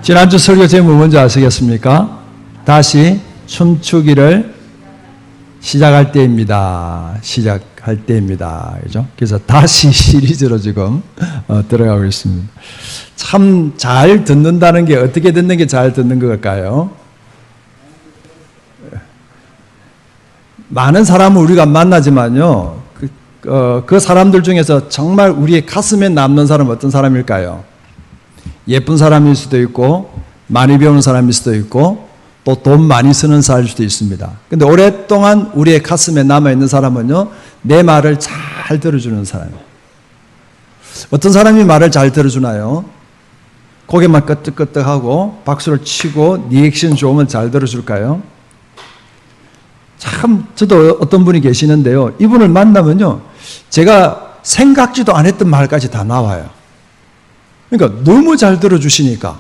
지난주 설교 제목 뭔지 아시겠습니까? 다시 춤추기를 시작할 때입니다. 시작할 때입니다. 그죠? 그래서 다시 시리즈로 지금 들어가고 있습니다. 참 잘 듣는다는 게 어떻게 듣는 게 잘 듣는 걸까요? 많은 사람을 우리가 만나지만요, 그 사람들 중에서 정말 우리의 가슴에 남는 사람은 어떤 사람일까요? 예쁜 사람일 수도 있고, 많이 배우는 사람일 수도 있고, 또 돈 많이 쓰는 사람일 수도 있습니다. 근데 오랫동안 우리의 가슴에 남아있는 사람은요, 내 말을 잘 들어주는 사람이에요. 어떤 사람이 말을 잘 들어주나요? 고개만 끄덕끄덕하고 박수를 치고 리액션 좋으면 잘 들어줄까요? 참 저도 어떤 분이 계시는데요, 이분을 만나면요, 제가 생각지도 않았던 말까지 다 나와요. 그러니까 너무 잘 들어주시니까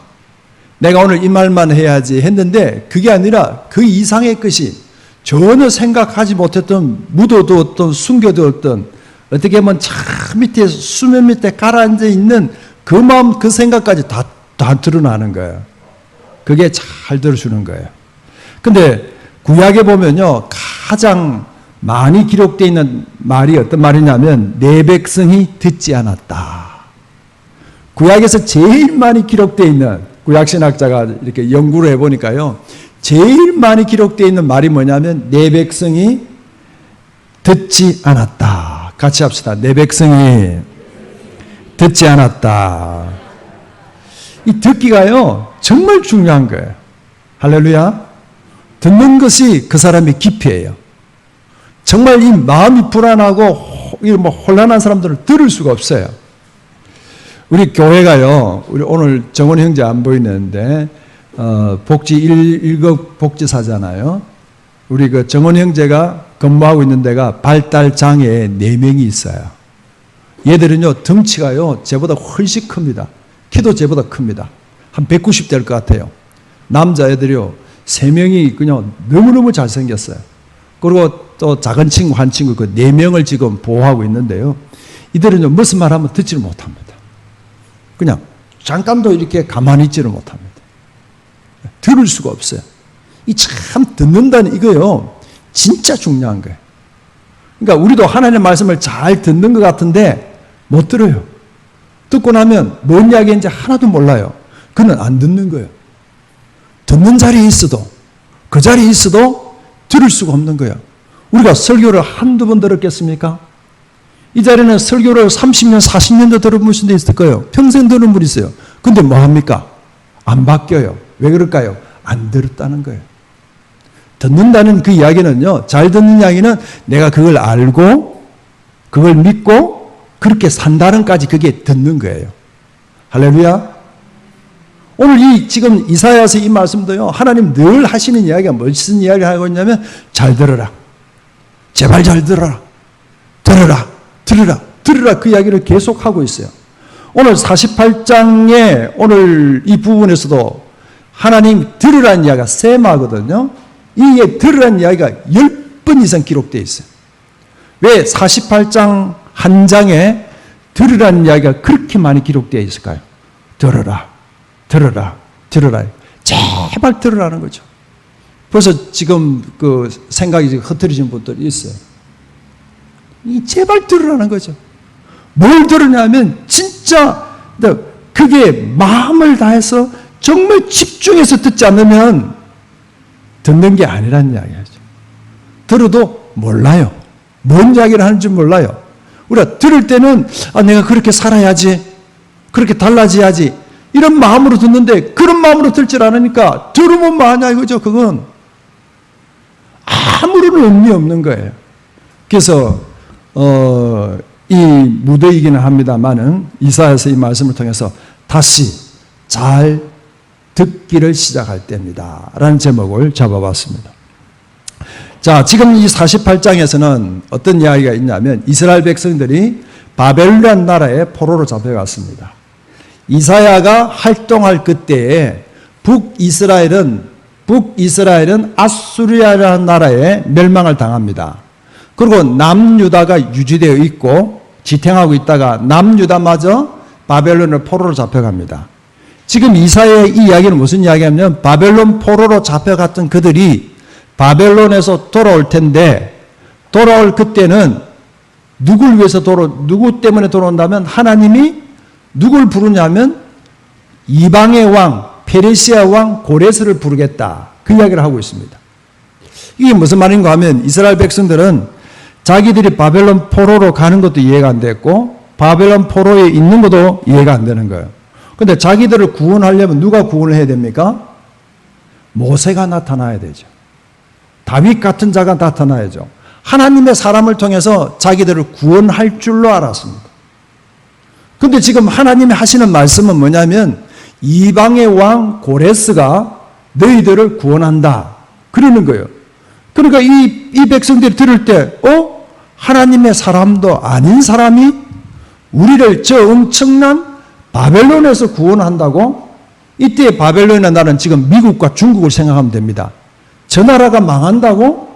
내가 오늘 이 말만 해야지 했는데 그게 아니라 그 이상의 것이 전혀 생각하지 못했던, 묻어두었던, 숨겨두었던, 어떻게 보면 저 밑에 수면 밑에 가라앉아 있는 그 마음, 그 생각까지 다 드러나는 거예요. 그게 잘 들어주는 거예요. 근데 구약에 보면요, 가장 많이 기록되어 있는 말이 어떤 말이냐면 내 백성이 듣지 않았다. 구약에서 제일 많이 기록되어 있는, 구약신학자가 이렇게 연구를 해보니까요, 제일 많이 기록되어 있는 말이 뭐냐면 내 백성이 듣지 않았다. 같이 합시다. 내 백성이 듣지 않았다. 이 듣기가요, 정말 중요한 거예요. 할렐루야. 듣는 것이 그 사람의 기피예요. 정말 이 마음이 불안하고 혼란한 사람들은 들을 수가 없어요. 우리 교회가요, 우리 오늘 정원 형제 안 보이는데, 복지 1급 복지사잖아요. 우리 그 정원 형제가 근무하고 있는 데가 발달장애 4명이 있어요. 얘들은요, 덩치가요, 쟤보다 훨씬 큽니다. 키도 쟤보다 큽니다. 한 190 될 것 같아요. 남자애들이요, 3명이 그냥 너무너무 잘생겼어요. 그리고 또 작은 친구 한 친구, 그 4명을 지금 보호하고 있는데요, 이들은요, 무슨 말 하면 듣지를 못합니다. 그냥 잠깐도 이렇게 가만히 있지를 못합니다. 들을 수가 없어요. 이 참 듣는다는 이거요, 진짜 중요한 거예요. 그러니까 우리도 하나님의 말씀을 잘 듣는 것 같은데 못 들어요. 듣고 나면 뭔 이야기인지 하나도 몰라요. 그는 안 듣는 거예요. 듣는 자리에 있어도, 그 자리에 있어도 들을 수가 없는 거예요. 우리가 설교를 한두 번 들었겠습니까? 이 자리는 설교를 30년, 40년도 들어본 분도 있을 거예요. 평생 들은 분이 있어요. 근데 뭐 합니까? 안 바뀌어요. 왜 그럴까요? 안 들었다는 거예요. 듣는다는 그 이야기는요, 잘 듣는 이야기는 내가 그걸 알고, 그걸 믿고, 그렇게 산다는까지 그게 듣는 거예요. 할렐루야. 오늘 지금 이사야서 이 말씀도요, 하나님 늘 하시는 이야기가 무슨 이야기를 하고 있냐면, 잘 들어라. 제발 잘 들어라. 들어라. 들으라, 들으라, 그 이야기를 계속하고 있어요. 오늘 48장의 오늘 이 부분에서도 하나님 들으라는 이야기가 세마거든요. 이게 들으라는 이야기가 10번 이상 기록되어 있어요. 왜 48장 한 장에 들으라는 이야기가 그렇게 많이 기록되어 있을까요? 들으라, 들으라, 들으라. 제발 들으라는 거죠. 벌써 지금 그 생각이 흐트러진 분들이 있어요. 제발 들으라는 거죠. 뭘 들으냐면 진짜 그게 마음을 다해서 정말 집중해서 듣지 않으면 듣는 게 아니라는 이야기죠. 들어도 몰라요. 뭔 이야기를 하는지 몰라요. 우리가 들을 때는 내가 그렇게 살아야지, 그렇게 달라져야지, 이런 마음으로 듣는데 그런 마음으로 듣질 않으니까 들으면 뭐하냐 이거죠. 그건 아무런 의미 없는 거예요. 그래서 이 무더이기는 합니다만은 이사야서 이 말씀을 통해서 다시 잘 듣기를 시작할 때입니다 라는 제목을 잡아봤습니다. 자, 지금 이 48장에서는 어떤 이야기가 있냐면 이스라엘 백성들이 바벨론 나라의 포로로 잡혀갔습니다. 이사야가 활동할 그때에 북이스라엘은 아수리아라는 나라에 멸망을 당합니다. 그리고 남유다가 유지되어 있고 지탱하고 있다가 남유다마저 바벨론을 포로로 잡혀갑니다. 지금 이사야의 이 이야기는 무슨 이야기냐면 바벨론 포로로 잡혀갔던 그들이 바벨론에서 돌아올 텐데 돌아올 그때는 누구 때문에 돌아온다면 하나님이 누굴 부르냐면 이방의 왕, 페르시아 왕 고레스를 부르겠다. 그 이야기를 하고 있습니다. 이게 무슨 말인가 하면 이스라엘 백성들은 자기들이 바벨론 포로로 가는 것도 이해가 안 됐고 바벨론 포로에 있는 것도 이해가 안 되는 거예요. 그런데 자기들을 구원하려면 누가 구원을 해야 됩니까? 모세가 나타나야 되죠. 다윗 같은 자가 나타나야죠. 하나님의 사람을 통해서 자기들을 구원할 줄로 알았습니다. 그런데 지금 하나님이 하시는 말씀은 뭐냐면 이방의 왕 고레스가 너희들을 구원한다. 그러는 거예요. 그러니까 이 백성들이 들을 때 하나님의 사람도 아닌 사람이 우리를 저 엄청난 바벨론에서 구원한다고? 이때 바벨론이라는 나라는 지금 미국과 중국을 생각하면 됩니다. 저 나라가 망한다고?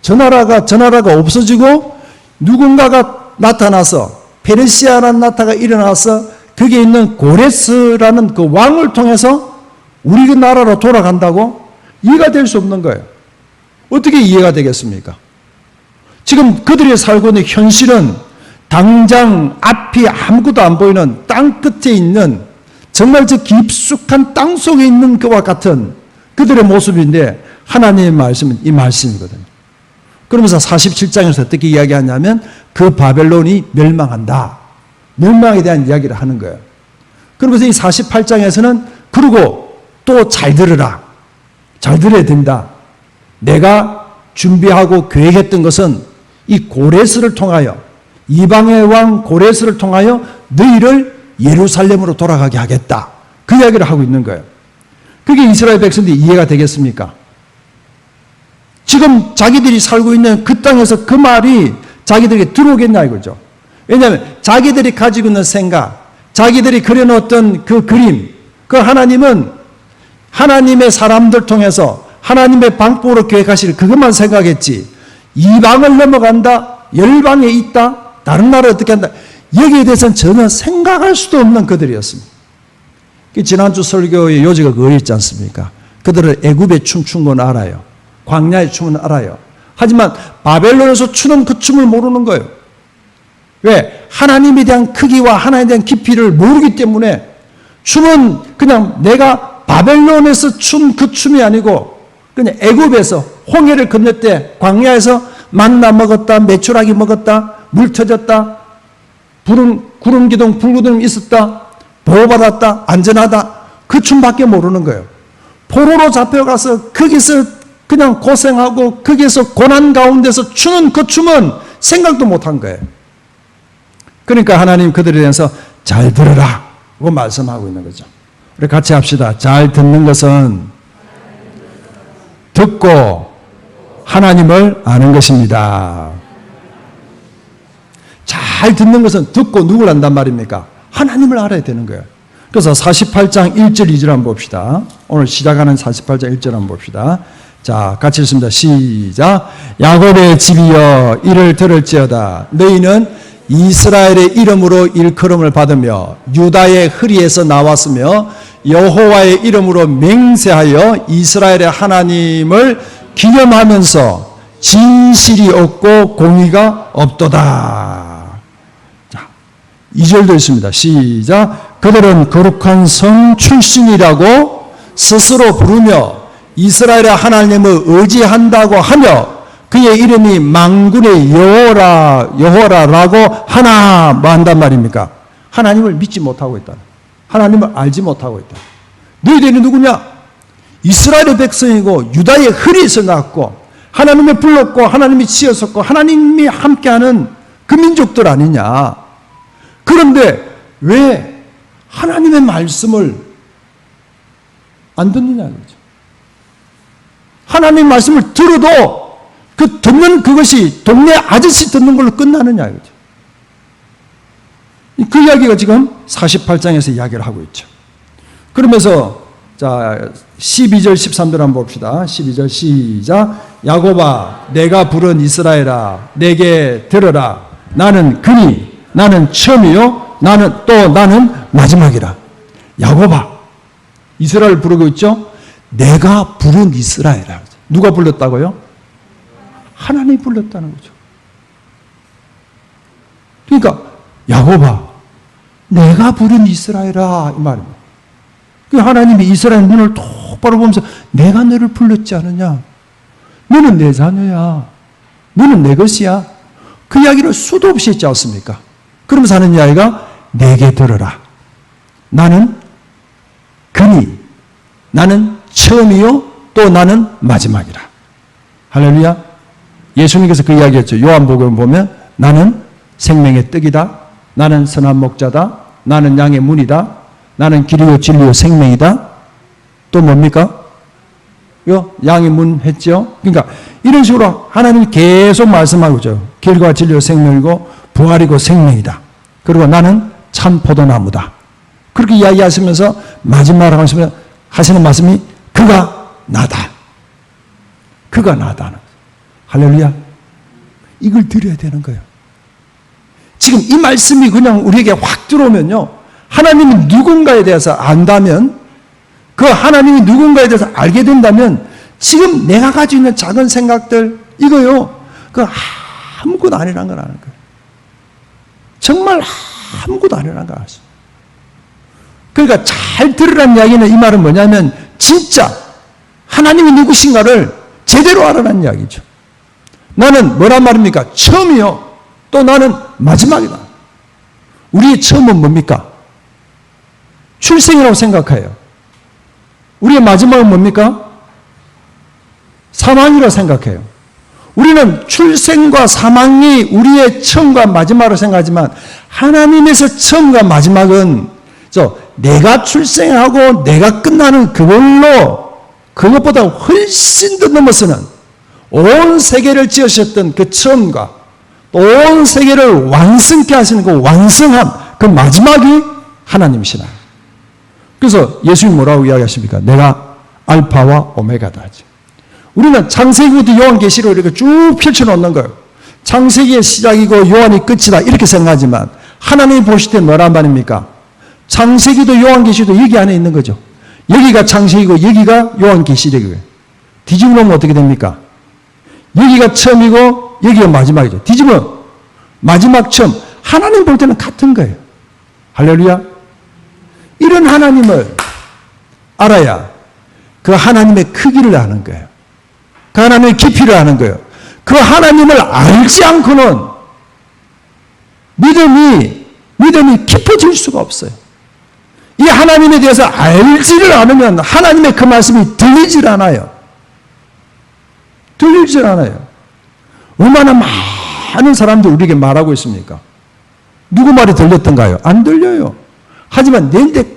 저 나라가 없어지고 누군가가 나타나서 페르시아라는 나라가 일어나서 거기에 있는 고레스라는 그 왕을 통해서 우리 그 나라로 돌아간다고? 이해가 될 수 없는 거예요. 어떻게 이해가 되겠습니까? 지금 그들이 살고 있는 현실은 당장 앞이 아무것도 안 보이는 땅 끝에 있는 정말 저 깊숙한 땅 속에 있는 그와 같은 그들의 모습인데 하나님의 말씀은 이 말씀이거든요. 그러면서 47장에서 어떻게 이야기하냐면 그 바벨론이 멸망한다. 멸망에 대한 이야기를 하는 거예요. 그러면서 이 48장에서는 그리고 또 잘 들으라. 잘 들어야 된다. 내가 준비하고 계획했던 것은 이 고레스를 통하여 이방의 왕 고레스를 통하여 너희를 예루살렘으로 돌아가게 하겠다. 그 이야기를 하고 있는 거예요. 그게 이스라엘 백성들이 이해가 되겠습니까? 지금 자기들이 살고 있는 그 땅에서 그 말이 자기들에게 들어오겠냐 이거죠. 왜냐하면 자기들이 가지고 있는 생각, 자기들이 그려놓았던 그 그림, 그 하나님은 하나님의 사람들 통해서 하나님의 방법으로 계획하실 그것만 생각했지 이방을 넘어간다, 열방에 있다, 다른 나라 어떻게 한다 여기에 대해서는 전혀 생각할 수도 없는 그들이었습니다. 지난주 설교의 요지가 그거 있지 않습니까? 그들은 애굽에 춤춘 건 알아요. 광야의 춤은 알아요. 하지만 바벨론에서 추는 그 춤을 모르는 거예요. 왜? 하나님에 대한 크기와 하나님에 대한 깊이를 모르기 때문에 춤은 그냥 내가 바벨론에서 춘 그 춤이 아니고 그냥 애굽에서 홍해를 건널 때 광야에서 만나 먹었다, 메추라기 먹었다, 물 터졌다, 구름 기둥, 불구름 있었다, 보호받았다, 안전하다 그 춤밖에 모르는 거예요. 포로로 잡혀가서 거기서 그냥 고생하고 거기에서 고난 가운데서 추는 그 춤은 생각도 못한 거예요. 그러니까 하나님 그들에 대해서 잘 들으라 고 말씀하고 있는 거죠. 우리 같이 합시다. 잘 듣는 것은 듣고 하나님을 아는 것입니다. 잘 듣는 것은 듣고 누굴 안단 말입니까? 하나님을 알아야 되는 거예요. 그래서 48장 1절 2절 한번 봅시다. 오늘 시작하는 48장 1절 한번 봅시다. 자, 같이 읽습니다. 시작. 야곱의 집이여 이를 들을지어다. 너희는 이스라엘의 이름으로 일컬음을 받으며 유다의 흐리에서 나왔으며 여호와의 이름으로 맹세하여 이스라엘의 하나님을 기념하면서 진실이 없고 공의가 없도다. 자, 2절도 있습니다. 시작. 그들은 거룩한 성 출신이라고 스스로 부르며 이스라엘의 하나님을 의지한다고 하며 그의 이름이 만군의 여호와라고 하나 뭐 한단 말입니까? 하나님을 믿지 못하고 있다. 하나님을 알지 못하고 있다. 너희들이 누구냐? 이스라엘의 백성이고 유다의 흐리에서 났고 하나님을 불렀고 하나님이 지었었고 하나님이 함께하는 그 민족들 아니냐. 그런데 왜 하나님의 말씀을 안 듣느냐 이거죠. 하나님의 말씀을 들어도 그 듣는 그것이 동네 아저씨 듣는 걸로 끝나느냐 이거죠. 그 이야기가 지금 48장에서 이야기를 하고 있죠. 그러면서 자 12절 13절 한번 봅시다. 12절 시작. 야곱아 내가 부른 이스라엘아 내게 들으라. 나는 그니 나는 처음이요 나는 마지막이라. 야곱아 이스라엘 부르고 있죠? 내가 부른 이스라엘이라. 누가 불렀다고요? 하나님이 불렀다는 거죠. 그러니까 야곱아, 내가 부른 이스라엘아, 이 말입니다. 그 하나님이 이스라엘 눈을 똑바로 보면서 내가 너를 불렀지 않느냐? 너는 내 자녀야. 너는 내 것이야. 그 이야기를 수도 없이 했지 않습니까? 그러면서 하는 이야기가 내게 들어라. 나는 근이, 나는 처음이요 또 나는 마지막이라. 할렐루야. 예수님께서 그 이야기했죠. 요한복음 보면 나는 생명의 떡이다. 나는 선한 목자다. 나는 양의 문이다. 나는 길이요 진리요 생명이다. 또 뭡니까? 양의 문 했죠. 그러니까 이런 식으로 하나님이 계속 말씀하고 있죠. 길과 진리요 생명이고 부활이고 생명이다. 그리고 나는 참 포도나무다. 그렇게 이야기하시면서 마지막으로 하시는 말씀이 그가 나다. 그가 나다. 할렐루야. 이걸 드려야 되는 거예요. 지금 이 말씀이 그냥 우리에게 확 들어오면요. 하나님이 누군가에 대해서 안다면, 그 하나님이 누군가에 대해서 알게 된다면 지금 내가 가지고 있는 작은 생각들 이거요. 그 아무것도 아니라는 걸 아는 거예요. 정말 아무것도 아니라는 걸 알았어요. 그러니까 잘 들으라는 이야기는 이 말은 뭐냐면 진짜 하나님이 누구신가를 제대로 알아라는 이야기죠. 나는 뭐란 말입니까? 처음이요. 또 나는 마지막이다. 우리의 처음은 뭡니까? 출생이라고 생각해요. 우리의 마지막은 뭡니까? 사망이라고 생각해요. 우리는 출생과 사망이 우리의 처음과 마지막으로 생각하지만 하나님에서 처음과 마지막은 내가 출생하고 내가 끝나는 그걸로 그것보다 훨씬 더 넘어서는 온 세계를 지으셨던 그 처음과 온 세계를 완성케 하시는 그 완성함, 그 마지막이 하나님이시라. 그래서 예수님이 뭐라고 이야기하십니까? 내가 알파와 오메가다. 우리는 창세기부터 요한계시로 이렇게 쭉 펼쳐놓는 거예요. 창세기의 시작이고 요한이 끝이다 이렇게 생각하지만 하나님이 보실 때 뭐란 말입니까? 창세기도 요한계시도 여기 안에 있는 거죠. 여기가 창세기고 여기가 요한계시록이에요. 뒤집어 놓으면 어떻게 됩니까? 여기가 처음이고 여기가 마지막이죠. 뒤집어 마지막 처음. 하나님 볼 때는 같은 거예요. 할렐루야. 이런 하나님을 알아야 그 하나님의 크기를 아는 거예요. 그 하나님의 깊이를 아는 거예요. 그 하나님을 알지 않고는 믿음이 깊어질 수가 없어요. 이 하나님에 대해서 알지를 않으면 하나님의 그 말씀이 들리질 않아요. 들리질 않아요. 얼마나 많은 사람들이 우리에게 말하고 있습니까? 누구 말이 들렸던가요? 안 들려요. 하지만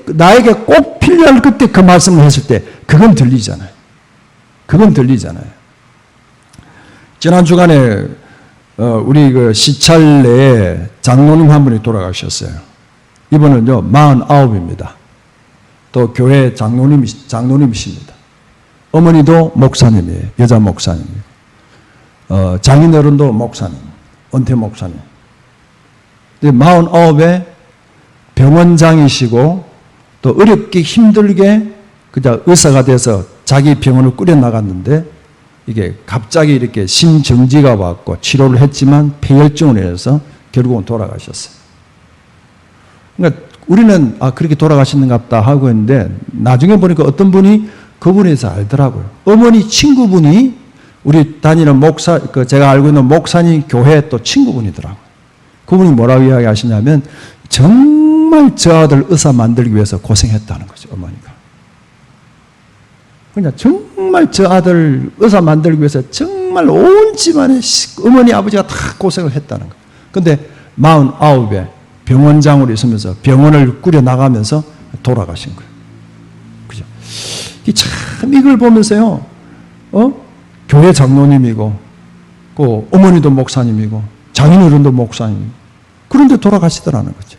나에게 꼭 필요할 그때 그 말씀을 했을 때 그건 들리잖아요. 그건 들리잖아요. 지난 주간에 우리 그 시찰내에 장로님 한 분이 돌아가셨어요. 이분은요 49입니다. 또 교회 장로님이십니다. 어머니도 목사님이에요. 여자 목사님. 장인어른도 목사님, 은퇴 목사님. 49에 병원장이시고 또 어렵게 힘들게 그저 의사가 돼서 자기 병원을 꾸려 나갔는데 이게 갑자기 이렇게 심정지가 왔고 치료를 했지만 폐혈증으로 인해서 결국은 돌아가셨어요. 그러니까 우리는 그렇게 돌아가셨는가 보다 하고 있는데 나중에 보니까 어떤 분이 그분에서 알더라고요. 어머니 친구분이 우리 다니는 목사, 제가 알고 있는 목사님 교회 또 친구분이더라고요. 그분이 뭐라고 이야기하시냐면 정말 저 아들 의사 만들기 위해서 고생했다는 거죠, 어머니가. 그냥 정말 저 아들 의사 만들기 위해서 정말 온 집안의 어머니 아버지가 다 고생을 했다는 거예요. 근데 49에 병원장으로 있으면서 병원을 꾸려 나가면서 돌아가신 거예요. 그죠? 참 이걸 보면서요, 교회 장로님이고, 그 어머니도 목사님이고, 장인어른도 목사님이고, 그런데 돌아가시더라는 거죠.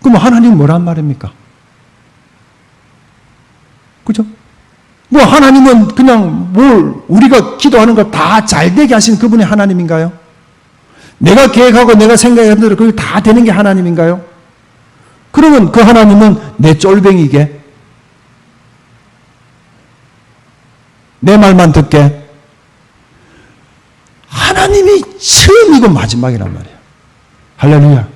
그럼 하나님 뭐란 말입니까? 그죠? 뭐 하나님은 그냥 우리가 기도하는 걸 다 잘 되게 하신 그분이 하나님인가요? 내가 계획하고 내가 생각하는 대로 그게 다 되는 게 하나님인가요? 그러면 그 하나님은 내 쫄뱅이게 내 말만 듣게. 하나님이 처음이고 마지막이란 말이에요. 할렐루야.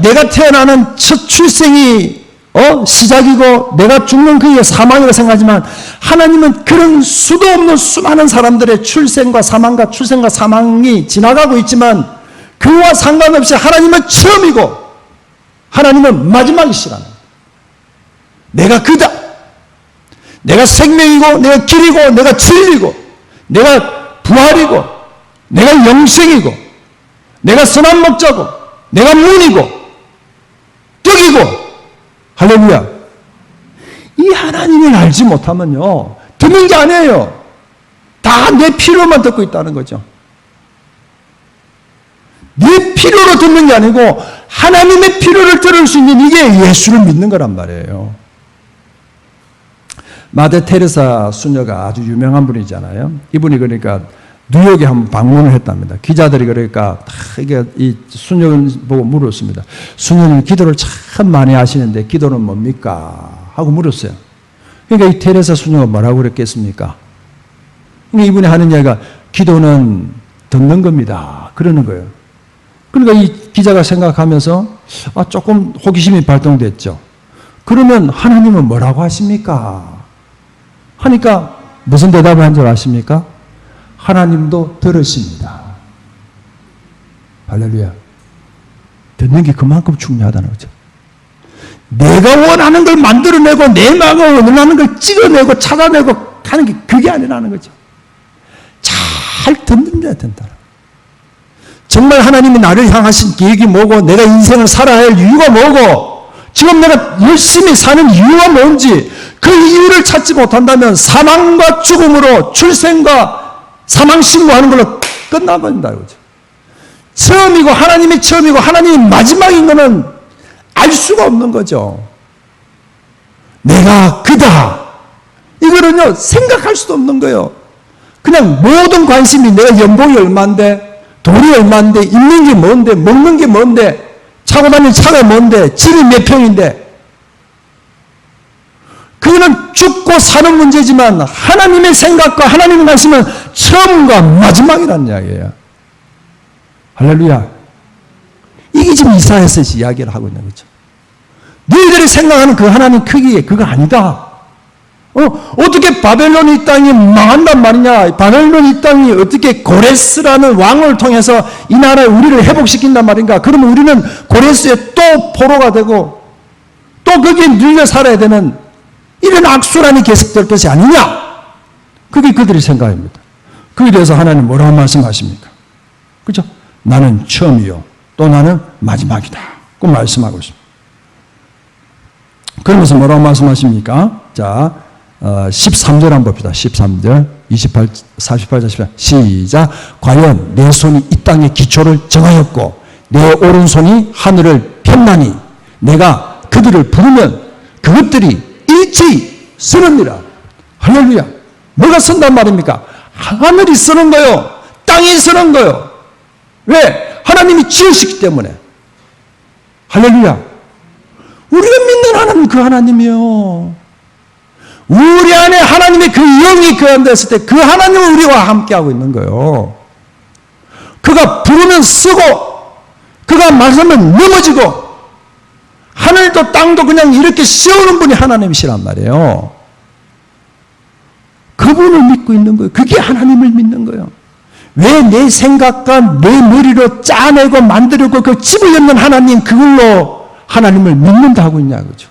내가 태어나는 첫 출생이 시작이고 내가 죽는 그게 사망이라고 생각하지만 하나님은 그런 수도 없는 수많은 사람들의 출생과 사망이 지나가고 있지만 그와 상관없이 하나님은 처음이고 하나님은 마지막이시라는 거예요. 내가 그다. 내가 생명이고 내가 길이고 내가 진리고 내가 부활이고 내가 영생이고 내가 선한 목자고 내가 문이고 떡이고 할렐루야. 이 하나님을 알지 못하면요 듣는 게 아니에요. 다 내 필요만 듣고 있다는 거죠. 내 필요로 듣는 게 아니고 하나님의 필요를 들을 수 있는 이게 예수를 믿는 거란 말이에요. 마더 테레사 수녀가 아주 유명한 분이잖아요. 이분이 그러니까 뉴욕에 한번 방문을 했답니다. 기자들이 그러니까 이게 이 수녀 보고 물었습니다. 수녀님 기도를 참 많이 하시는데 기도는 뭡니까? 하고 물었어요. 그러니까 이 테레사 수녀가 뭐라고 그랬겠습니까? 이분이 하는 이야기가 기도는 듣는 겁니다. 그러는 거예요. 그러니까 이 기자가 생각하면서 조금 호기심이 발동됐죠. 그러면 하나님은 뭐라고 하십니까? 하니까 무슨 대답을 한 줄 아십니까? 하나님도 들으십니다. 할렐루야. 듣는 게 그만큼 중요하다는 거죠. 내가 원하는 걸 만들어내고 내 마음을 원하는 걸 찍어내고 찾아내고 하는 게 그게 아니라는 거죠. 잘 듣는 자야 된다. 정말 하나님이 나를 향하신 계획이 뭐고 내가 인생을 살아야 할 이유가 뭐고 지금 내가 열심히 사는 이유가 뭔지 그 이유를 찾지 못한다면 사망과 죽음으로 출생과 사망 신고하는 걸로 끝나버린다 이거죠. 처음이고 하나님이 처음이고 하나님이 마지막인 것은 알 수가 없는 거죠. 내가 그다. 이거는요 생각할 수도 없는 거예요. 그냥 모든 관심이 내가 연봉이 얼마인데 돈이 얼마인데 있는 게 뭔데 먹는 게 뭔데 차고 다니는 차가 뭔데 집이 몇 평인데 그거는 죽고 사는 문제지만 하나님의 생각과 하나님의 관심은 처음과 마지막이라는 이야기예요. 할렐루야. 이게 지금 이사야에서 이야기를 하고 있는 거죠. 너희들이 생각하는 그 하나님 크기에 그거 아니다. 어떻게 바벨론 이 땅이 망한단 말이냐. 바벨론 이 땅이 어떻게 고레스라는 왕을 통해서 이 나라에 우리를 회복시킨단 말인가. 그러면 우리는 고레스의 또 포로가 되고 또 거기에 눌려 살아야 되는 이런 악순환이 계속될 것이 아니냐. 그게 그들의 생각입니다. 그에 대해서 하나님 뭐라고 말씀하십니까? 그죠? 나는 처음이요 또 나는 마지막이다. 그 말씀하고 있습니다. 그러면서 뭐라고 말씀하십니까? 자 13절 한번 봅시다. 13절 48절 18절 시작. 과연 내 손이 이 땅의 기초를 정하였고 내 오른손이 하늘을 폈나니 내가 그들을 부르면 그것들이 일치 서느니라. 할렐루야. 뭐가 선단 말입니까? 하늘이 서는 거요 땅이 서는 거요. 왜? 하나님이 지으시기 때문에. 할렐루야. 우리가 믿는 하나님 그 하나님이요. 우리 안에 하나님의 그 영이 거한됐을 때 그 하나님은 우리와 함께하고 있는 거예요. 그가 부르면 쓰고 그가 말하면 넘어지고 하늘도 땅도 그냥 이렇게 씌우는 분이 하나님이시란 말이에요. 그분을 믿고 있는 거예요. 그게 하나님을 믿는 거예요. 왜 내 생각과 내 머리로 짜내고 만들고 그 집을 엮는 하나님 그걸로 하나님을 믿는다 하고 있냐 그죠?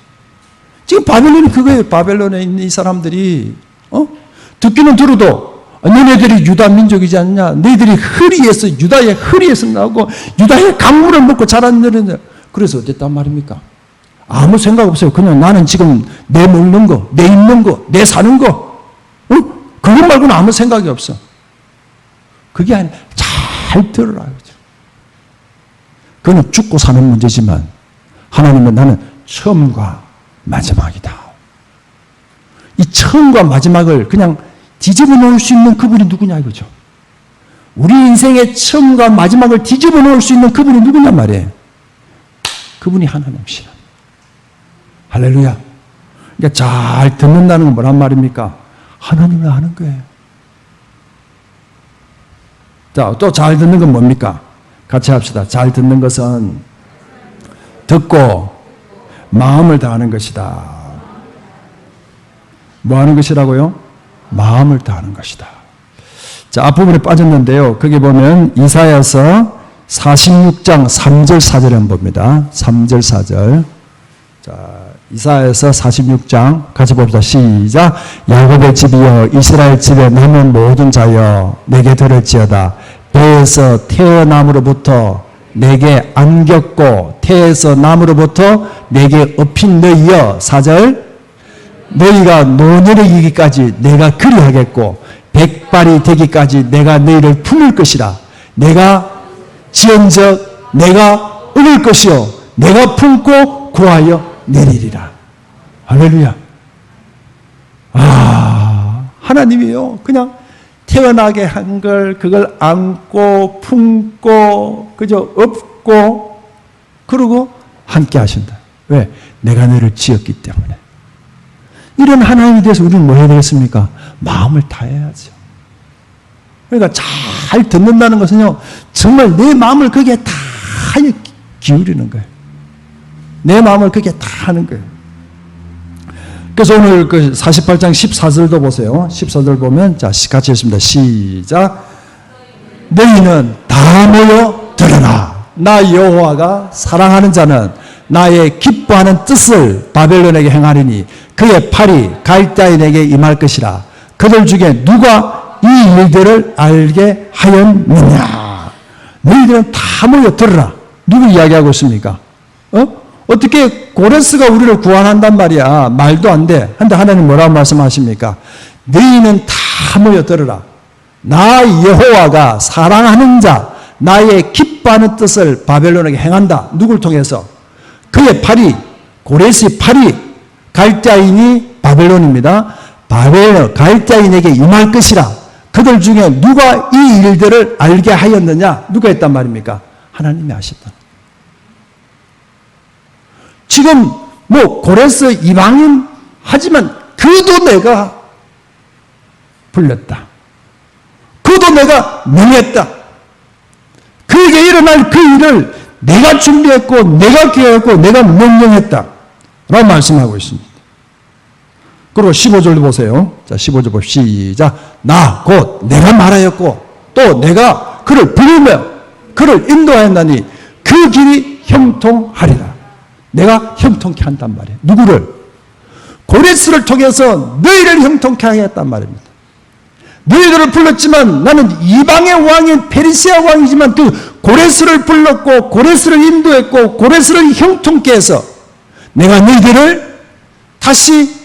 지금 바벨론이 그거예요. 바벨론에 있는 이 사람들이 듣기는 들어도 너네들이 유다 민족이지 않냐? 너희들이 흐리에서 유다의 흐리에서 나오고 유다의 강물을 먹고 자란 너희들. 그래서 어땠단 말입니까? 아무 생각 없어요. 그냥 나는 지금 내 먹는 거, 내 입는 거, 내 사는 거 그것 말고는 아무 생각이 없어. 그게 아니라 잘 들으라 그죠? 그건 죽고 사는 문제지만 하나님은 나는 처음과 마지막이다. 이 처음과 마지막을 그냥 뒤집어 놓을 수 있는 그분이 누구냐 이거죠. 우리 인생의 처음과 마지막을 뒤집어 놓을 수 있는 그분이 누구냐 말이에요. 그분이 하나님이시라. 할렐루야. 그러니까 잘 듣는다는 건 뭐란 말입니까? 하나님이 하는 거예요. 자, 또 잘 듣는 건 뭡니까? 같이 합시다. 잘 듣는 것은 듣고 마음을 다하는 것이다. 뭐 하는 것이라고요? 마음을 다하는 것이다. 자, 앞부분에 빠졌는데요. 거기 보면 이사야서 46장 3절 4절에 한번 봅니다. 3절 4절. 자, 이사야서 46장 같이 봅시다. 시작. 야곱의 집이여 이스라엘 집에 남은 모든 자여 내게 들을지어다. 배에서 태어남으로부터 내게 안겼고 태에서 남으로부터 내게 업힌 너희여 4절. 너희가 노년에 이기까지 내가 그리하겠고 백발이 되기까지 내가 너희를 품을 것이라. 내가 지은적 내가 얻을 것이요 내가 품고 구하여 내리리라. 할렐루야. 하나님이요 그냥 태어나게 한 걸 그걸 안고 품고 그저 업고 그러고 함께 하신다. 왜? 내가 너를 지었기 때문에. 이런 하나님에 대해서 우리는 뭐 해야 되겠습니까? 마음을 다해야죠. 그러니까 잘 듣는다는 것은요 정말 내 마음을 거기에 다 기울이는 거예요. 내 마음을 거기에 다 하는 거예요. 그래서 오늘 그 48장 14절도 보세요. 14절 보면 자 같이 읽습니다. 시작. 너희는 다 모여 들으라. 나 여호와가 사랑하는 자는 나의 기뻐하는 뜻을 바벨론에게 행하리니 그의 팔이 갈대인에게 임할 것이라. 그들 중에 누가 이 일들을 알게 하였느냐. 너희들은 다 모여 들으라. 누구 이야기하고 있습니까? 어떻게 고레스가 우리를 구원한단 말이야. 말도 안 돼. 근데 하나님 뭐라고 말씀하십니까? 너희는 다 모여 들으라. 나 여호와가 사랑하는 자 나의 기뻐하는 뜻을 바벨론에게 행한다. 누굴 통해서? 그의 팔이 고레스의 팔이 갈대인이 바벨론입니다. 바벨론 갈대인에게 임할 것이라. 그들 중에 누가 이 일들을 알게 하였느냐? 누가 했단 말입니까? 하나님이 하셨다. 지금 뭐 고레스 이방인 하지만 그도 내가 불렀다. 그도 내가 명했다. 그에게 일어날 그 일을 내가 준비했고 내가 기획했고 내가 명령했다. 라고 말씀하고 있습니다. 그리고 15절도 보세요. 자, 15절 봅시다. 시작. 나 곧 내가 말하였고 또 내가 그를 부르며 그를 인도하였나니 그 길이 형통하리라. 내가 형통케 한단 말이에요. 누구를? 고레스를 통해서 너희를 형통케 하겠단 말입니다. 너희들을 불렀지만 나는 이방의 왕인 페르시아 왕이지만 그 고레스를 불렀고 고레스를 인도했고 고레스를 형통케 해서 내가 너희들을 다시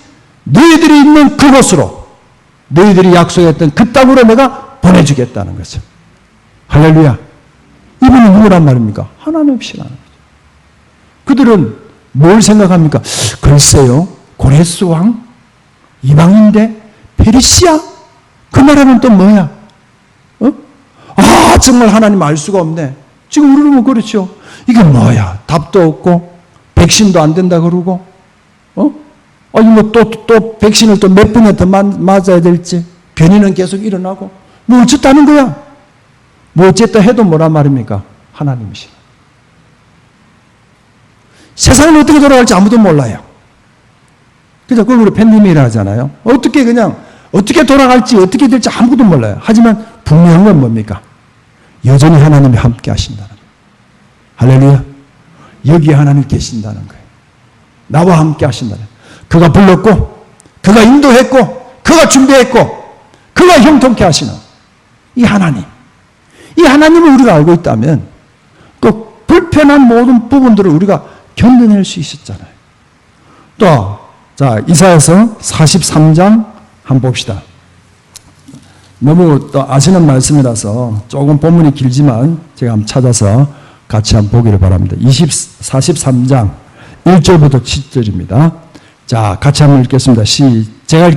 너희들이 있는 그곳으로 너희들이 약속했던 그 땅으로 내가 보내주겠다는 거죠. 할렐루야. 이분이 누구란 말입니까? 하나님이시라는 거죠. 그들은 뭘 생각합니까? 글쎄요, 고레스 왕? 이방인데? 페르시아? 그 나라는 또 뭐야? 정말 하나님 알 수가 없네. 지금 우리는 뭐 그렇죠. 이게 뭐야? 답도 없고, 백신도 안 된다 그러고, 아니, 뭐 또 백신을 또 몇 번에 더 맞아야 될지, 변이는 계속 일어나고, 뭐 어쨌다는 거야? 뭐 어쨌다 해도 뭐란 말입니까? 하나님이시라. 세상은 어떻게 돌아갈지 아무도 몰라요. 그래서 그걸 우리 팬데믹이라 하잖아요. 어떻게 돌아갈지 어떻게 될지 아무도 몰라요. 하지만 분명한 건 뭡니까? 여전히 하나님이 함께 하신다는 거예요. 할렐루야. 여기 하나님 계신다는 거예요. 나와 함께 하신다는 거예요. 그가 불렀고 그가 인도했고 그가 준비했고 그가 형통케 하시는 이 하나님. 이 하나님을 우리가 알고 있다면 그 불편한 모든 부분들을 우리가 견뎌낼 수 있었잖아요. 또 자 이사야서 43장 한번 봅시다. 너무 또 아시는 말씀이라서 조금 본문이 길지만 제가 한번 찾아서 같이 한번 보기를 바랍니다. 43장 1절부터 7절입니다. 자, 같이 한번 읽겠습니다. 제가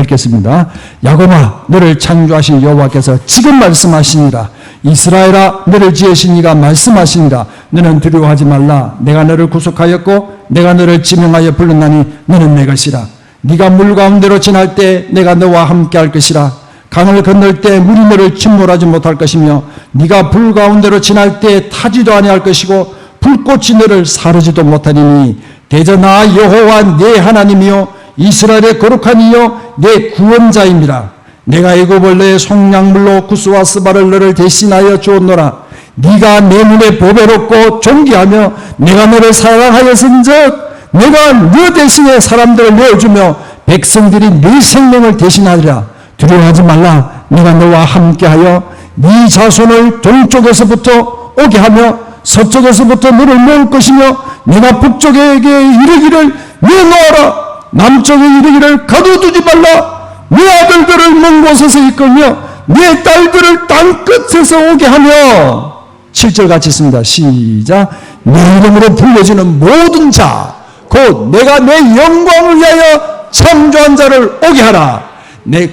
읽겠습니다. 야곱아, 너를 창조하신 여호와께서 지금 말씀하시니라. 이스라엘아 너를 지으신 이가 말씀하시니라. 너는 두려워하지 말라. 내가 너를 구속하였고 내가 너를 지명하여 불렀나니 너는 내 것이라. 네가 물 가운데로 지날 때 내가 너와 함께 할 것이라. 강을 건널 때 물이 너를 침몰하지 못할 것이며 네가 불 가운데로 지날 때 타지도 아니할 것이고 불꽃이 너를 사르지도 못하리니 대저 나 여호와 네 하나님이요 이스라엘의 거룩한 이요 내 구원자입니다. 내가 애굽을 너의 속량물로 구스와 스바를 너를 대신하여 주었노라. 네가 내 눈에 보배롭고 존귀하며 내가 너를 사랑하였은즉 내가 너 대신에 사람들을 내어주며 백성들이 네 생명을 대신하리라. 두려워하지 말라. 내가 너와 함께하여 네 자손을 동쪽에서부터 오게 하며 서쪽에서부터 너를 모을 것이며 내가 북쪽에게 이르기를 내놓아라. 남쪽에 이르기를 가둬두지 말라. 네 아들들을 먼 곳에서 이끌며 네 딸들을 땅 끝에서 오게 하며 7절 같이 있습니다. 시작. 내 이름으로 불려지는 모든 자 곧 내가 내 영광을 위하여 창조한 자를 오게 하라.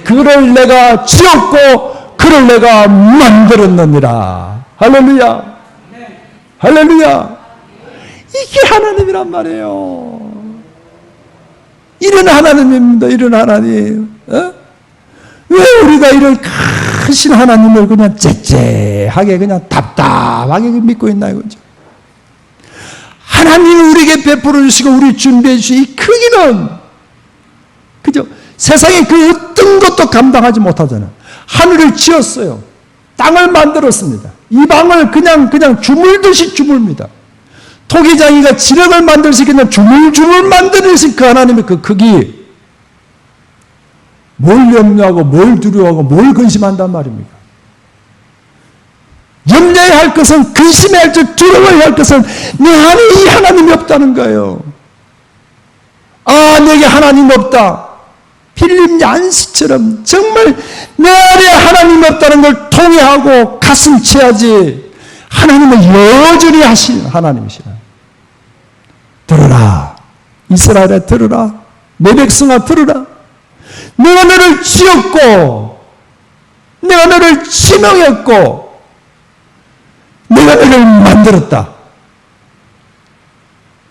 그를 내가 지었고 그를 내가 만들었느니라. 할렐루야. 할렐루야. 이게 하나님이란 말이에요. 이런 하나님입니다. 이런 하나님. 왜 우리가 이런 크신 하나님을 그냥 째째하게 그냥 답답하게 믿고 있나 이거죠. 하나님이 우리에게 베풀어 주시고 우리 준비해 주신 이 크기는 그죠? 세상에 그 어떤 것도 감당하지 못하잖아요. 하늘을 지었어요. 땅을 만들었습니다. 이 방을 그냥 주물듯이 주물입니다. 토기장이가 지력을 만들듯이 그냥 주물주물 만드듯이 그 하나님의 그 크기. 뭘 염려하고 뭘 두려워하고 뭘 근심한단 말입니까? 염려해야 할 것은 근심해야 할 것, 두려워해야 할 것은 내 안에 이 하나님이 없다는 거예요. 아, 내게 하나님 없다. 필립 얀시처럼 정말 내 안에 하나님 없다는 걸 통회하고 가슴 치야지. 하나님은 여전히 하신 하나님이시라. 들으라. 이스라엘아 들으라. 내 백성아 들으라. 내가 너를 지었고 내가 너를 지명했고 내가 너를 만들었다.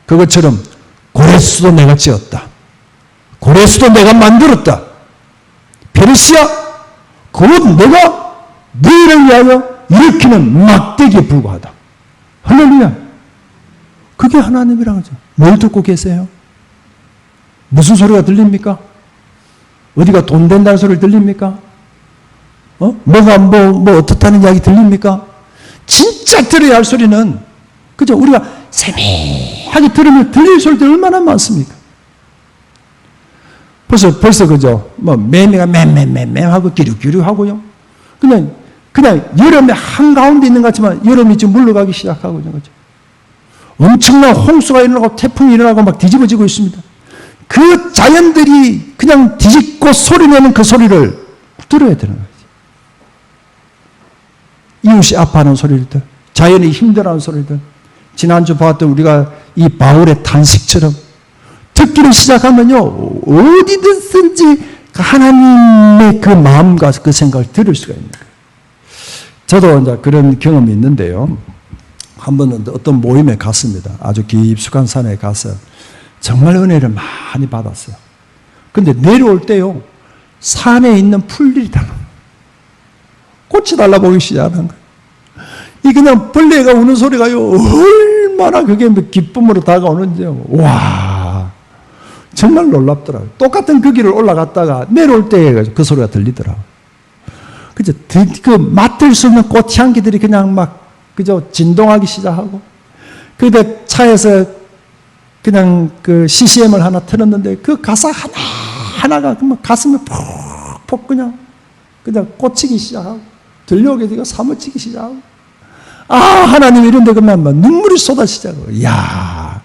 그것처럼 고레스도 내가 지었다. 고레스도 내가 만들었다. 페르시아 그것 내가 너희를 위하여 일으키는 막대기에 불과하다. 할렐루야. 그게 하나님이라고 하죠. 뭘 듣고 계세요? 무슨 소리가 들립니까? 어디가 돈 된다는 소리를 들립니까? 뭐가 뭐 어떻다는 이야기 들립니까? 진짜 들어야 할 소리는 그죠? 우리가 세밀하게 들으면 들릴 소리들 얼마나 많습니까? 벌써 그죠? 매매가 매매하고 기류기류 하고요. 그냥 여름에 한가운데 있는 것 같지만 여름이 지금 물러가기 시작하고 있는 거죠. 엄청난 홍수가 일어나고 태풍이 일어나고 막 뒤집어지고 있습니다. 그 자연들이 그냥 뒤집고 소리내는 그 소리를 들어야 되는 거죠. 이웃이 아파하는 소리들, 자연이 힘들어하는 소리들. 지난주 봤던 우리가 이 바울의 탄식처럼 듣기를 시작하면요, 어디든지 하나님의 그 마음과 그 생각을 들을 수가 있는 거예요. 저도 이제 그런 경험이 있는데요. 한 번은 어떤 모임에 갔습니다. 아주 깊숙한 산에 가서 정말 은혜를 많이 받았어요. 근데 내려올 때요, 산에 있는 풀들이 다 꽃이 달라보기 시작하는 거예요. 이 그냥 벌레가 우는 소리가요, 얼마나 그게 기쁨으로 다가오는지요. 와, 정말 놀랍더라고요. 똑같은 그 길을 올라갔다가 내려올 때 그 소리가 들리더라고요. 그죠? 그 맡을 수 없는 꽃향기들이 그냥 막, 그죠? 진동하기 시작하고. 그때 차에서 그냥 그 CCM을 하나 틀었는데 그 가사 하나가 가슴에 푹푹 그냥 꽂히기 시작하고 들려오게 되고 사무치기 시작하고 아 하나님 이런데 그러면 막 눈물이 쏟아지자고. 이야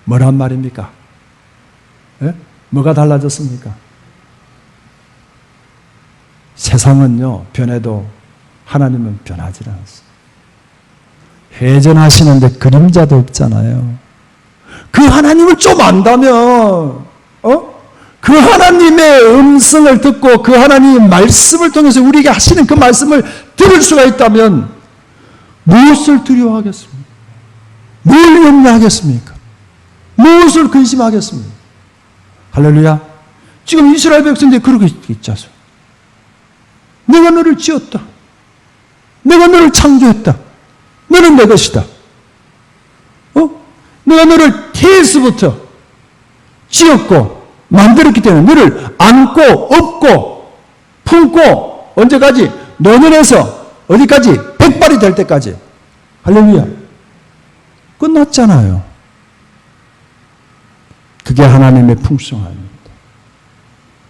뭐란 말입니까? 예? 뭐가 달라졌습니까? 세상은요 변해도 하나님은 변하지 않았어요. 회전하시는데 그림자도 없잖아요. 그 하나님을 좀 안다면, 그 하나님의 음성을 듣고 그 하나님의 말씀을 통해서 우리에게 하시는 그 말씀을 들을 수가 있다면 무엇을 두려워하겠습니까? 뭘 염려하겠습니까? 무엇을 근심하겠습니까? 할렐루야. 지금 이스라엘 백성들이 그러고 있지 않습니까? 내가 너를 지었다. 내가 너를 창조했다. 너는 내 것이다. 내가 너를 태에서부터 지었고 만들었기 때문에 너를 안고 업고 품고 언제까지? 노년에서 어디까지? 백발이 될 때까지. 할렐루야. 끝났잖아요. 그게 하나님의 풍성함입니다.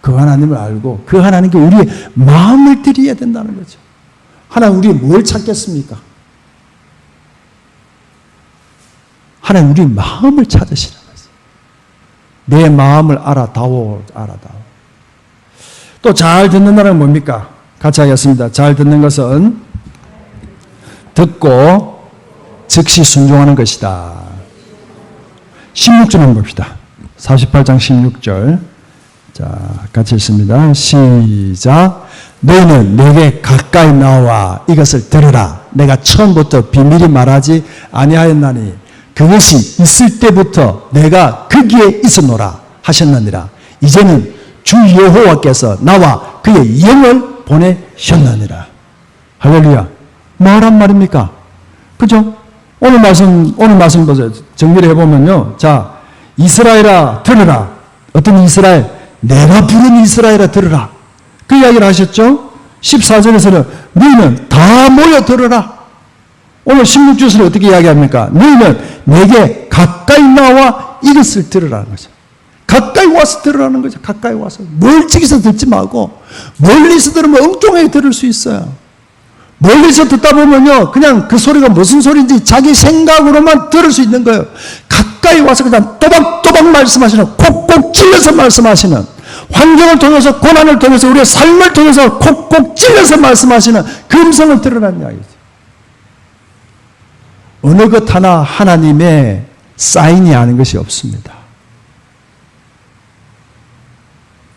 그 하나님을 알고 그 하나님께 우리의 마음을 드려야 된다는 거죠. 하나님 우리 뭘 찾겠습니까? 하나님 우리 마음을 찾으시는 거죠. 내 마음을 알아다오. 또 잘 듣는다는 뭡니까? 같이 하겠습니다. 잘 듣는 것은 듣고 즉시 순종하는 것이다. 16절 한번 봅시다. 48장 16절. 자, 같이 읽습니다. 시작. 너희는 내게 가까이 나와 이것을 들으라. 내가 처음부터 비밀히 말하지 아니하였나니 그것이 있을 때부터 내가 거기에 있었노라 하셨느니라. 이제는 주 여호와께서 나와 그의 영을 보내셨느니라. 할렐루야. 뭐란 말입니까? 그죠? 오늘 말씀 보세요. 정리를 해보면요. 자, 이스라엘아 들으라. 어떤 이스라엘? 내가 부른 이스라엘아 들으라. 그 이야기를 하셨죠? 14절에서는 너희는 다 모여 들으라. 오늘 16절에서는 어떻게 이야기합니까? 너희는 내게 가까이 나와 이것을 들으라는 거죠. 가까이 와서 들으라는 거죠. 가까이 와서. 멀찍이서 듣지 말고 멀리서 들으면 엉뚱하게 들을 수 있어요. 멀리서 듣다 보면요, 그냥 그 소리가 무슨 소리인지 자기 생각으로만 들을 수 있는 거예요. 가까이 와서 그냥 또박또박 말씀하시는, 콕콕 찔러서 말씀하시는, 환경을 통해서, 고난을 통해서, 우리의 삶을 통해서 콕콕 찔러서 말씀하시는 그 음성을 들으라는 이야기죠. 어느 것 하나 하나님의 사인이 아닌 것이 없습니다.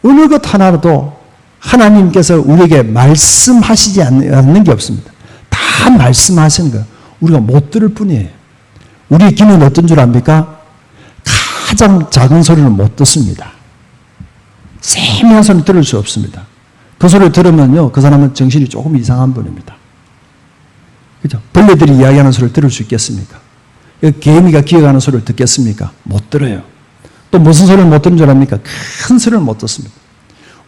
어느 것 하나라도 하나님께서 우리에게 말씀하시지 않는 게 없습니다. 다 말씀하시는 거예요. 우리가 못 들을 뿐이에요. 우리의 귀는 어떤 줄 압니까? 가장 작은 소리는 못 듣습니다. 세미한 소리는 들을 수 없습니다. 그 소리를 들으면요, 그 사람은 정신이 조금 이상한 분입니다. 그죠? 벌레들이 이야기하는 소리를 들을 수 있겠습니까? 개미가 기어가는 소리를 듣겠습니까? 못 들어요. 또 무슨 소리를 못 듣는 줄 압니까? 큰 소리를 못 듣습니다.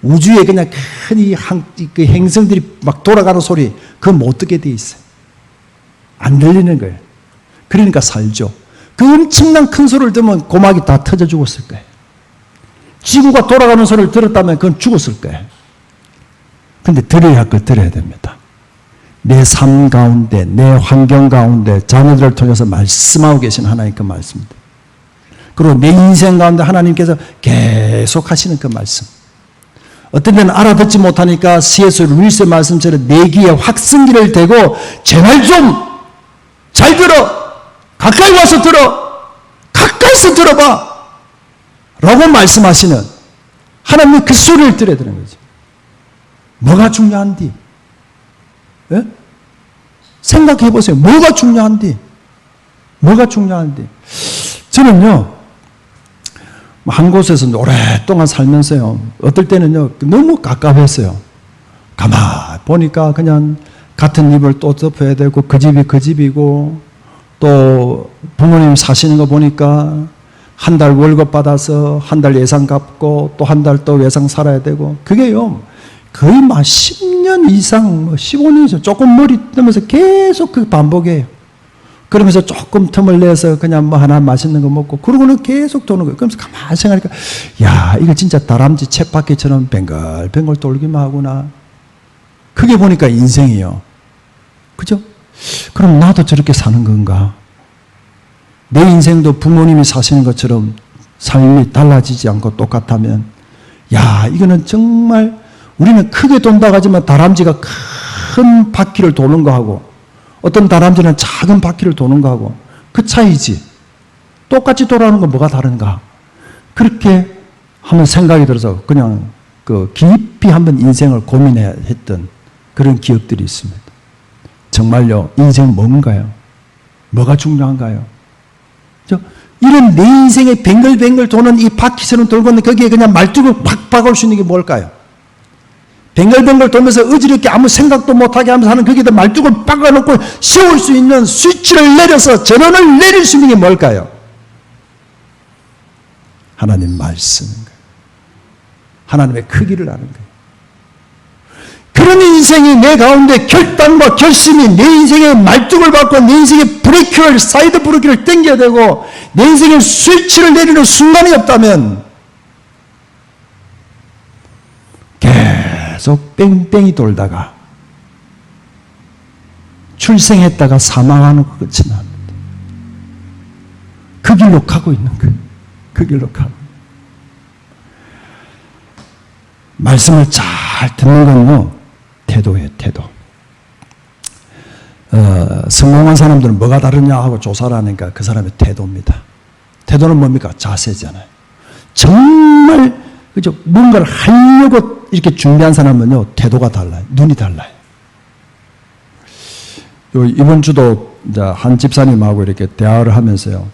우주에 그냥 큰 그 행성들이 막 돌아가는 소리, 그거 못 듣게 돼 있어요. 안 들리는 거예요. 그러니까 살죠. 그 엄청난 큰 소리를 들으면 고막이 다 터져 죽었을 거예요. 지구가 돌아가는 소리를 들었다면 그건 죽었을 거예요. 근데 들어야 할 걸 들어야 됩니다. 내 삶 가운데, 내 환경 가운데 자녀들을 통해서 말씀하고 계신 하나님 그 말씀입니다. 그리고 내 인생 가운데 하나님께서 계속 하시는 그 말씀. 어떤 데는 알아듣지 못하니까 C.S. 루이스의 말씀처럼 내 귀에 확성기를 대고 제발 좀 잘 들어. 가까이 와서 들어. 가까이서 들어봐. 라고 말씀하시는 하나님의 그 소리를 들어야 되는 거죠. 뭐가 중요한디? 예? 생각해 보세요. 뭐가 중요한디? 뭐가 중요한디? 저는요, 한 곳에서 오랫동안 살면서요, 어떨 때는요, 너무 갑갑했어요. 가만 보니까 그냥 같은 입을 또 덮어야 되고, 그 집이 그 집이고, 또 부모님 사시는 거 보니까 한 달 월급 받아서 한 달 예상 갚고, 또 한 달 또 예상 살아야 되고, 그게요, 거의 막 10년 이상, 15년 이상, 조금 머리 뜨면서 계속 그 반복해요. 그러면서 조금 틈을 내서 그냥 뭐 하나 맛있는 거 먹고, 그러고는 계속 도는 거예요. 그러면서 가만히 생각하니까, 야, 이거 진짜 다람쥐 쳇바퀴처럼 뱅글뱅글 돌기만 하구나. 그게 보니까 인생이에요. 그죠? 그럼 나도 저렇게 사는 건가? 내 인생도 부모님이 사시는 것처럼 삶이 달라지지 않고 똑같다면, 야, 이거는 정말 우리는 크게 돈다고 하지만 다람쥐가 큰 바퀴를 도는 거하고 어떤 다람쥐는 작은 바퀴를 도는 거하고 그 차이지. 똑같이 돌아오는 건 뭐가 다른가? 그렇게 한번 생각이 들어서 그냥 그 깊이 한번 인생을 고민해야 했던 그런 기억들이 있습니다. 정말요, 인생 뭔가요? 뭐가 중요한가요? 이런 내 인생에 뱅글뱅글 도는 이 바퀴처럼 돌고 있는 거기에 그냥 말뚝을 팍 박을 수 있는 게 뭘까요? 뱅글뱅글 돌면서 어지럽게 아무 생각도 못하게 하면서 하는 거기에다 말뚝을 박아놓고 세울 수 있는 스위치를 내려서 전원을 내릴 수 있는 게 뭘까요? 하나님 말씀인 거예요. 하나님의 크기를 아는 거예요. 그런 인생이 내 가운데 결단과 결심이 내 인생의 말뚝을 받고 내 인생의 브레이크를, 사이드 브레이크를 당겨야 되고 내 인생의 스위치를 내리는 순간이 없다면 계속 뺑뺑이 돌다가 출생했다가 사망하는 것 끝이 납니다. 그 길로 가고 있는 거예요. 그 길로 가고. 말씀을 잘 듣는 건요, 태도예요, 태도. 성공한 사람들은 뭐가 다르냐 하고 조사를 하니까 그 사람의 태도입니다. 태도는 뭡니까? 자세잖아요. 정말 그죠? 뭔가를 하려고 이렇게 준비한 사람은요, 태도가 달라요. 눈이 달라요. 이번 주도 이제 한 집사님하고 이렇게 대화를 하면서요,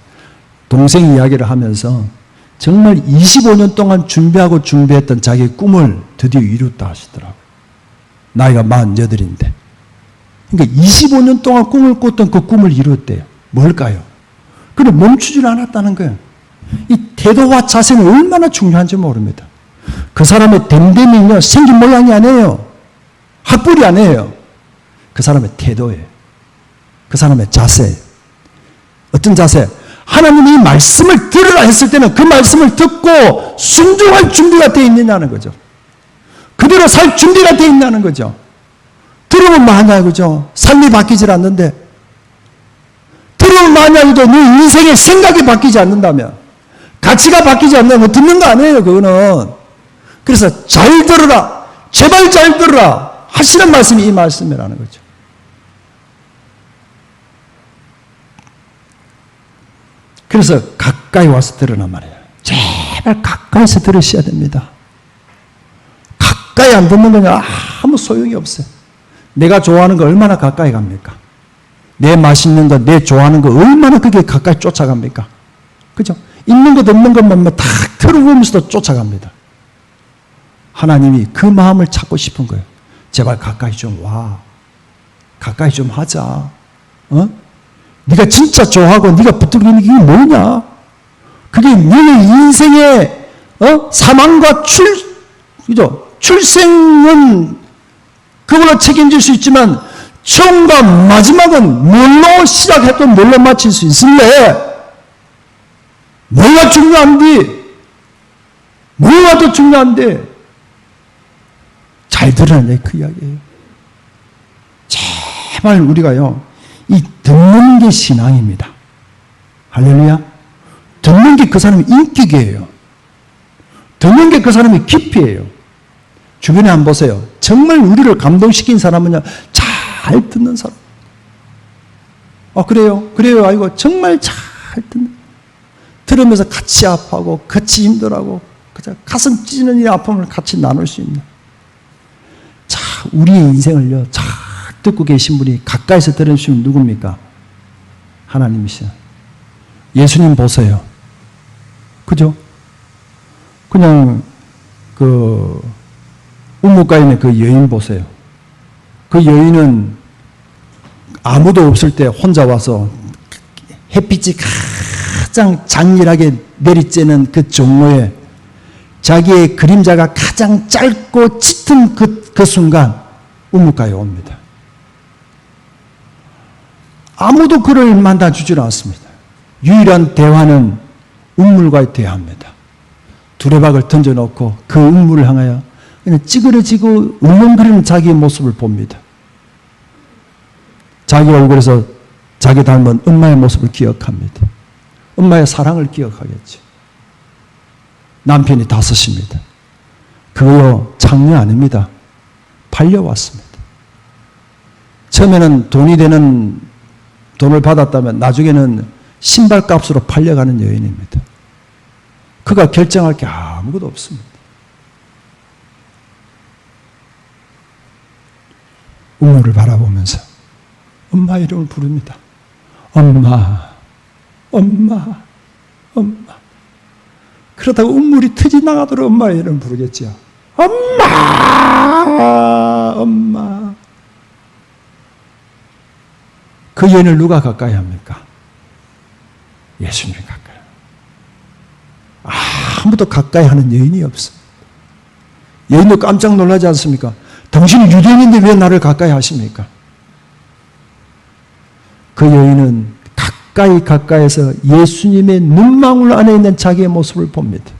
동생 이야기를 하면서 정말 25년 동안 준비했던 자기 꿈을 드디어 이뤘다 하시더라고요. 나이가 48인데. 그러니까 25년 동안 꿈을 꿨던 그 꿈을 이뤘대요. 뭘까요? 그런데 멈추질 않았다는 거예요. 이 태도와 자세는 얼마나 중요한지 모릅니다. 그 사람의 댐댐이요, 생긴 모양이 아니에요. 학벌이 아니에요. 그 사람의 태도예요. 그 사람의 자세예요. 어떤 자세? 하나님이 말씀을 들으라 했을 때는 그 말씀을 듣고 순종할 준비가 되어 있느냐는 거죠. 그대로 살 준비가 되어 있냐는 거죠. 들으면 뭐하냐 그죠? 삶이 바뀌질 않는데, 들으면 뭐하냐 해도 네 인생의 생각이 바뀌지 않는다면, 가치가 바뀌지 않는다면 듣는 거 아니에요, 그거는. 그래서 잘 들으라, 제발 잘 들으라 하시는 말씀이 이 말씀이라는 거죠. 그래서 가까이 와서 들으란 말이에요. 제발 가까이서 들으셔야 됩니다. 가까이 안 듣는 거냐 아무 소용이 없어요. 내가 좋아하는 거 얼마나 가까이 갑니까? 내 맛있는 거, 내 좋아하는 거 얼마나 그게 가까이 쫓아갑니까? 그죠? 있는 것 없는 것만 탁 틀어보면서도 쫓아갑니다. 하나님이 그 마음을 찾고 싶은 거예요. 제발 가까이 좀 와. 가까이 좀 하자. 네가 진짜 좋아하고 네가 붙들고 있는 게 뭐냐? 그게 너의 인생의 사망과 그죠? 출생은 그걸로 책임질 수 있지만 처음과 마지막은 뭘로 시작했던 뭘로 마칠 수 있을래? 뭐가 중요한데? 뭐가 더 중요한데? 잘 들으네 그 이야기예요. 제발 우리가요, 이 듣는 게 신앙입니다. 할렐루야. 듣는 게 그 사람의 인격이에요. 듣는 게 그 사람의 깊이예요. 주변에 한번 보세요. 정말 우리를 감동시킨 사람은요, 잘 듣는 사람. 그래요? 그래요. 아이고, 정말 잘 듣는. 들으면서 같이 아파하고, 같이 힘들어하고, 가슴 찢는 이 아픔을 같이 나눌 수 있는. 자, 우리의 인생을요, 잘 듣고 계신 분이 가까이서 들으시면 누굽니까? 하나님이시죠. 예수님 보세요. 그죠? 그냥 우물가에 있는 그 여인 보세요. 그 여인은 아무도 없을 때 혼자 와서 햇빛이 가장 장렬하게 내리쬐는 그 종로에 자기의 그림자가 가장 짧고 짙은 그 순간 우물가에 옵니다. 아무도 그를 만나주질 않습니다. 유일한 대화는 우물과의 대화입니다. 두레박을 던져놓고 그 우물을 향하여 그냥 찌그러지고 울렁거리는 자기의 모습을 봅니다. 자기 얼굴에서 자기 닮은 엄마의 모습을 기억합니다. 엄마의 사랑을 기억하겠죠. 남편이 5입니다. 그거요, 장녀 아닙니다. 팔려왔습니다. 처음에는 돈을 받았다면 나중에는 신발값으로 팔려가는 여인입니다. 그가 결정할 게 아무것도 없습니다. 우물을 바라보면서 엄마 이름을 부릅니다. 엄마, 엄마, 엄마. 그러다가 운물이 터지 나가도록 엄마 이름을 부르겠죠. 엄마, 엄마. 그 여인을 누가 가까이 합니까? 예수님이 가까이. 아무도 가까이 하는 여인이 없습니다. 여인도 깜짝 놀라지 않습니까? 당신은 유대인인데 왜 나를 가까이 하십니까? 그 여인은 가까이에서 예수님의 눈망울 안에 있는 자기의 모습을 봅니다.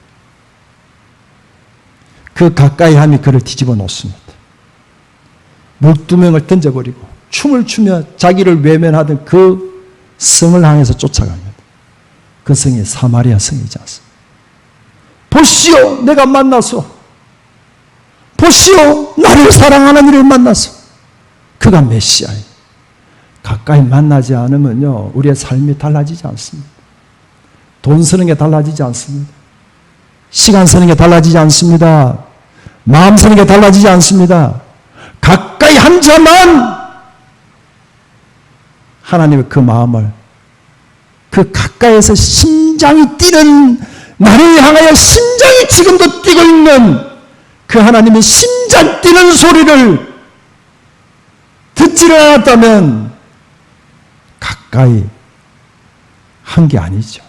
그 가까이함이 그를 뒤집어 놓습니다. 물두멍을 던져버리고 춤을 추며 자기를 외면하던 그 성을 향해서 쫓아갑니다. 그 성이 사마리아 성이지 않습니까? 보시오, 내가 만났소. 보시오, 나를 사랑하는 이를 만났소. 그가 메시아예요. 가까이 만나지 않으면요, 우리의 삶이 달라지지 않습니다. 돈 쓰는 게 달라지지 않습니다. 시간 쓰는 게 달라지지 않습니다. 마음 쓰는 게 달라지지 않습니다. 가까이 한 자만 하나님의 그 마음을, 그 가까이에서 심장이 뛰는, 나를 향하여 심장이 지금도 뛰고 있는 그 하나님의 심장 뛰는 소리를 듣지를 않았다면 가까이 한 게 아니죠.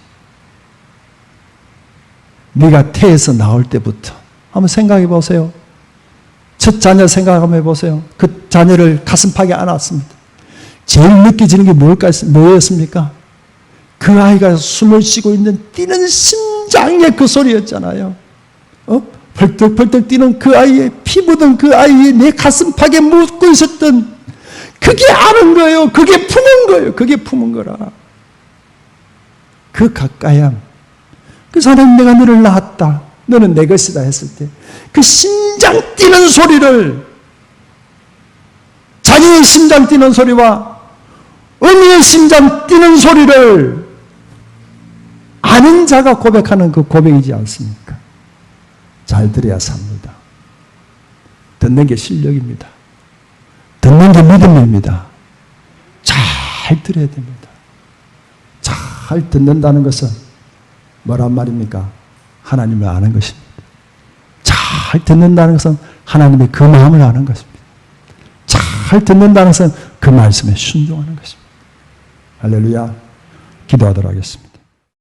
네가 태에서 나올 때부터 한번 생각해 보세요. 첫 자녀 생각 한번 해보세요. 그 자녀를 가슴팍에 안았습니다. 제일 느껴지는 게 뭐였습니까? 그 아이가 숨을 쉬고 있는 뛰는 심장의 그 소리였잖아요. 벌떡벌떡 뛰는 그 아이의, 피 묻은 그 아이의 내 가슴팍에 묻고 있었던, 그게 아는 거예요. 그게 품은 거예요. 그게 품은 거라. 그 가까이함. 그래서 하나님, 내가 너를 낳았다, 너는 내 것이다 했을 때 그 심장 뛰는 소리를, 자녀의 심장 뛰는 소리와 어미의 심장 뛰는 소리를 아는 자가 고백하는 그 고백이지 않습니까? 잘 들어야 삽니다. 듣는 게 실력입니다. 듣는 게 믿음입니다. 잘 들어야 됩니다. 잘 듣는다는 것은 뭐란 말입니까? 하나님을 아는 것입니다. 잘 듣는다는 것은 하나님의 그 마음을 아는 것입니다. 잘 듣는다는 것은 그 말씀에 순종하는 것입니다. 할렐루야. 기도하도록 하겠습니다.